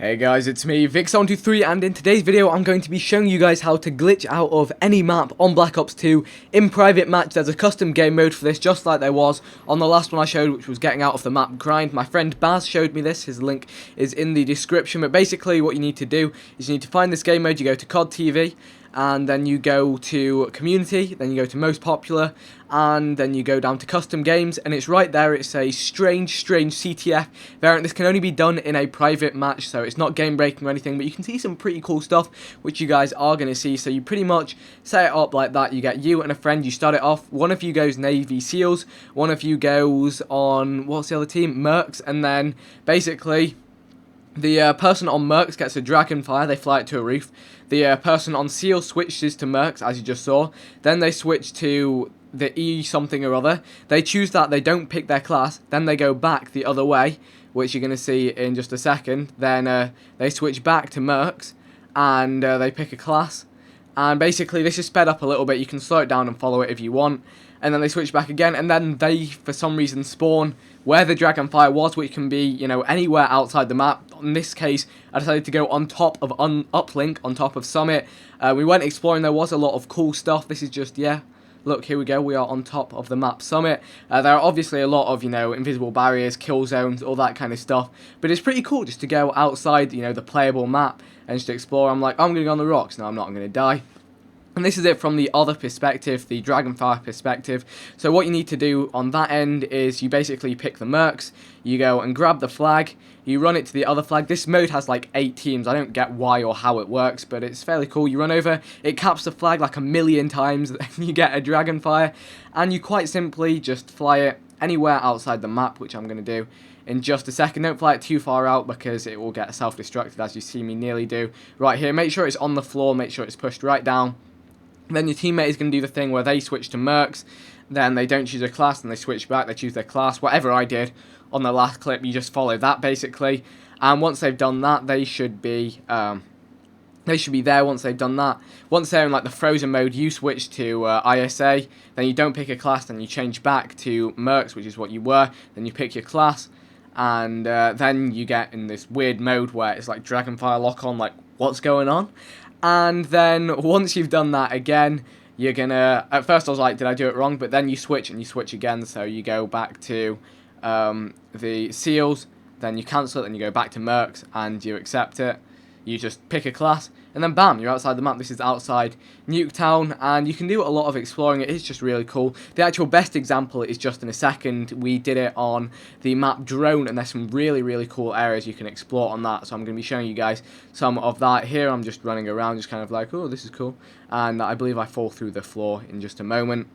Hey guys, it's me, Vix123, and in today's video I'm going to be showing you guys how to glitch out of any map on Black Ops 2 in private match. There's a custom game mode for this, just like there was on the last one I showed, which was getting out of the map grind. My friend Baz showed me this, his link is in the description, but basically what you need to do is you need to find this game mode. You go to COD TV, and then you go to community, then you go to most popular, and then you go down to custom games, and it's right there. It's a strange CTF variant. This can only be done in a private match, so it's not game breaking or anything, but you can see some pretty cool stuff which you guys are going to see. So you pretty much set it up like that. You get you and a friend, you start it off, one of you goes Navy SEALs, one of you goes on, what's the other team, Mercs, and then basically the person on Mercs gets a Dragonfire, they fly it to a roof. The person on SEAL switches to Mercs, as you just saw. Then they switch to the E something or other. They choose that, they don't pick their class. Then they go back the other way, which you're going to see in just a second. Then they switch back to Mercs, and they pick a class. And basically this is sped up a little bit. You can slow it down and follow it if you want. And then they switch back again, and then they, for some reason, spawn where the Dragonfire was, which can be, you know, anywhere outside the map. In this case, I decided to go on top of Uplink, on top of Summit. We went exploring, there was a lot of cool stuff. This is just, yeah, look, here we go, we are on top of the map Summit. There are obviously a lot of, you know, invisible barriers, kill zones, all that kind of stuff. But it's pretty cool just to go outside, you know, the playable map and just explore. I'm like, I'm going to go on the rocks. No, I'm not, I'm going to die. And this is it from the other perspective, the Dragonfire perspective. So what you need to do on that end is you basically pick the Mercs, you go and grab the flag, you run it to the other flag. This mode has like 8 teams. I don't get why or how it works, but it's fairly cool. You run over, it caps the flag like 1,000,000 times, then you get a Dragonfire, and you quite simply just fly it anywhere outside the map, which I'm going to do in just a second. Don't fly it too far out because it will get self-destructed, as you see me nearly do right here. Make sure it's on the floor, make sure it's pushed right down. Then your teammate is going to do the thing where they switch to Mercs, then they don't choose a class, and they switch back, they choose their class. Whatever I did on the last clip, you just follow that basically. And once they've done that, they should be there once they've done that. Once they're in like the frozen mode, you switch to ISA, then you don't pick a class, then you change back to Mercs, which is what you were, then you pick your class, and then you get in this weird mode where it's like Dragonfire lock on, like what's going on? And then once you've done that again, you're gonna, at first I was like, did I do it wrong? But then you switch and you switch again, so you go back to the SEALs, then you cancel it, then you go back to Mercs and you accept it. You just pick a class, and then bam, you're outside the map. This is outside Nuketown, and you can do a lot of exploring. It is just really cool. The actual best example is just in a second. We did it on the map Drone, and there's some really cool areas you can explore on that. So I'm going to be showing you guys some of that here. I'm just running around, just kind of like, oh, this is cool. And I believe I fall through the floor in just a moment.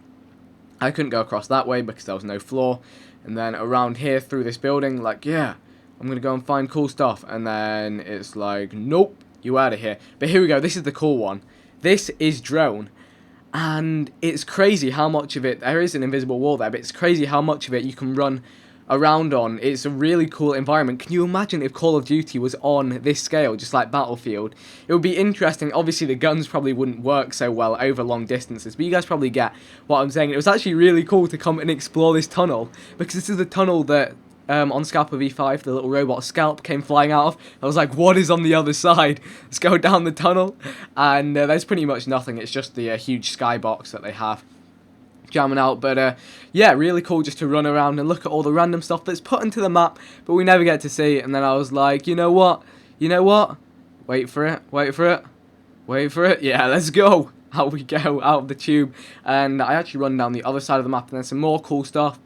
I couldn't go across that way because there was no floor. And then around here through this building, like, yeah, I'm going to go and find cool stuff. And then it's like, nope, you out of here. But here we go. This is the cool one. This is Drone. And it's crazy how much of it, there is an invisible wall there, but it's crazy how much of it you can run around on. It's a really cool environment. Can you imagine if Call of Duty was on this scale, just like Battlefield? It would be interesting. Obviously the guns probably wouldn't work so well over long distances, but you guys probably get what I'm saying. It was actually really cool to come and explore this tunnel, because this is the tunnel that on Scalper V5, the little robot Scalp came flying out of. I was like, what is on the other side? Let's go down the tunnel. And there's pretty much nothing. It's just the huge skybox that they have jamming out. But yeah, really cool just to run around and look at all the random stuff that's put into the map, but we never get to see it. And then I was like, you know what? Wait for it. Yeah, let's go. Out we go, out of the tube. And I actually run down the other side of the map, and there's some more cool stuff.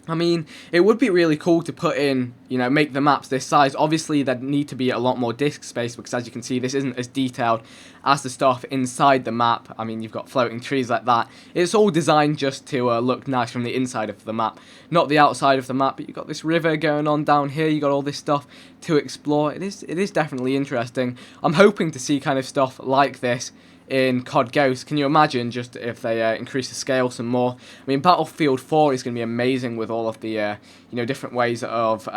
I mean, it would be really cool to put in, you know, make the maps this size. Obviously, there'd need to be a lot more disk space, because as you can see, this isn't as detailed as the stuff inside the map. I mean, you've got floating trees like that. It's all designed just to look nice from the inside of the map, not the outside of the map. But you've got this river going on down here. You've got all this stuff to explore. It is definitely interesting. I'm hoping to see kind of stuff like this in COD Ghost. Can you imagine just if they increase the scale some more? I mean, Battlefield 4 is going to be amazing with all of the you know, different ways of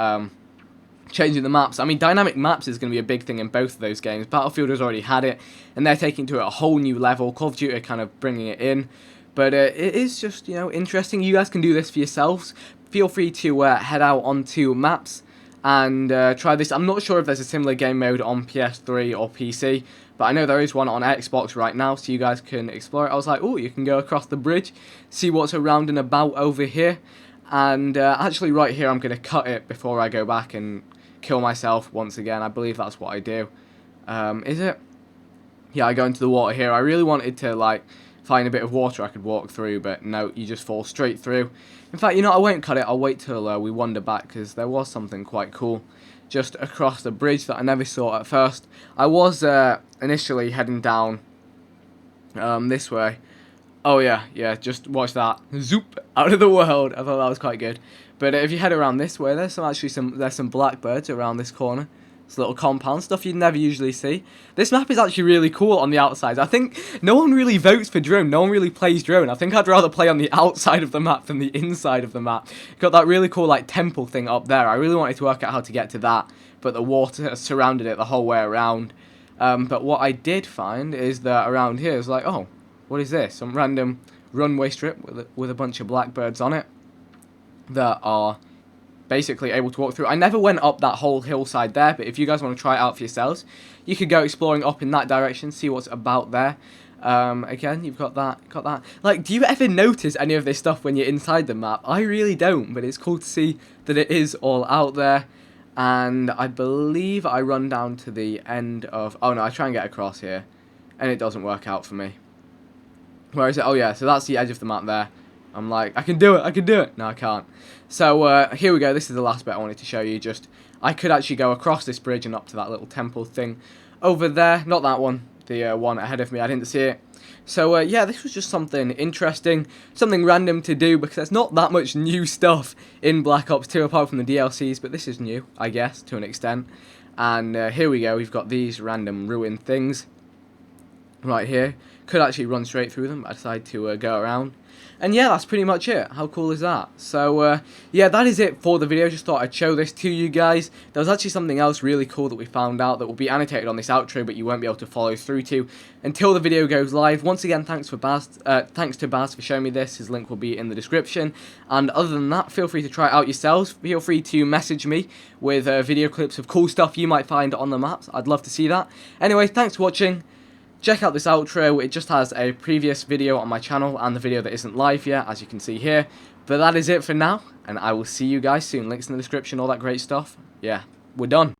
changing the maps. I mean, dynamic maps is going to be a big thing in both of those games. Battlefield has already had it, and they're taking it to a whole new level. Call of Duty are kind of bringing it in, but it is just, you know, interesting. You guys can do this for yourselves. Feel free to head out onto maps and try this. I'm not sure if there's a similar game mode on PS3 or PC, but I know there is one on Xbox right now, so you guys can explore it. I was like, oh, you can go across the bridge, see what's around and about over here, and actually right here I'm going to cut it before I go back and kill myself once again. I believe that's what I do. Is it? Yeah, I go into the water here. I really wanted to, like, find a bit of water I could walk through, but no, you just fall straight through. In fact, you know, I won't cut it. I'll wait till we wander back, because there was something quite cool just across the bridge that I never saw at first. I was initially heading down this way. Oh yeah, just watch that. Zoop, out of the world. I thought that was quite good. But if you head around this way, there's some blackbirds around this corner. It's little compound stuff you'd never usually see. This map is actually really cool on the outside. I think no one really votes for drone. No one really plays drone. I think I'd rather play on the outside of the map than the inside of the map. Got that really cool like temple thing up there. I really wanted to work out how to get to that, but the water surrounded it the whole way around. But what I did find is that around here is like, oh, what is this? Some random runway strip with a bunch of blackbirds on it that are basically able to walk through. I never went up that whole hillside there, but if you guys want to try it out for yourselves, you could go exploring up in that direction, see what's about there. Again, you've got that. Like, do you ever notice any of this stuff when you're inside the map? I really don't, but it's cool to see that it is all out there. And I believe I run down to the end of... Oh no, I try and get across here, and it doesn't work out for me. Where is it? Oh yeah, so that's the edge of the map there. I'm like, I can do it. No, I can't. So, here we go. This is the last bit I wanted to show you. Just, I could actually go across this bridge and up to that little temple thing over there. Not that one. The one ahead of me. I didn't see it. So, yeah, this was just something interesting. Something random to do, because there's not that much new stuff in Black Ops 2 apart from the DLCs. But this is new, I guess, to an extent. And here we go. We've got these random ruined things right here. Could actually run straight through them, but I decided to go around. And yeah, that's pretty much it. How cool is that? So, yeah, that is it for the video. Just thought I'd show this to you guys. There was actually something else really cool that we found out that will be annotated on this outro, but you won't be able to follow through to until the video goes live. Once again, thanks to Baz for showing me this. His link will be in the description. And other than that, feel free to try it out yourselves. Feel free to message me with video clips of cool stuff you might find on the maps. I'd love to see that. Anyway, thanks for watching. Check out this outro. It just has a previous video on my channel and the video that isn't live yet, as you can see here. But that is it for now, and I will see you guys soon. Links in the description, all that great stuff. Yeah, we're done.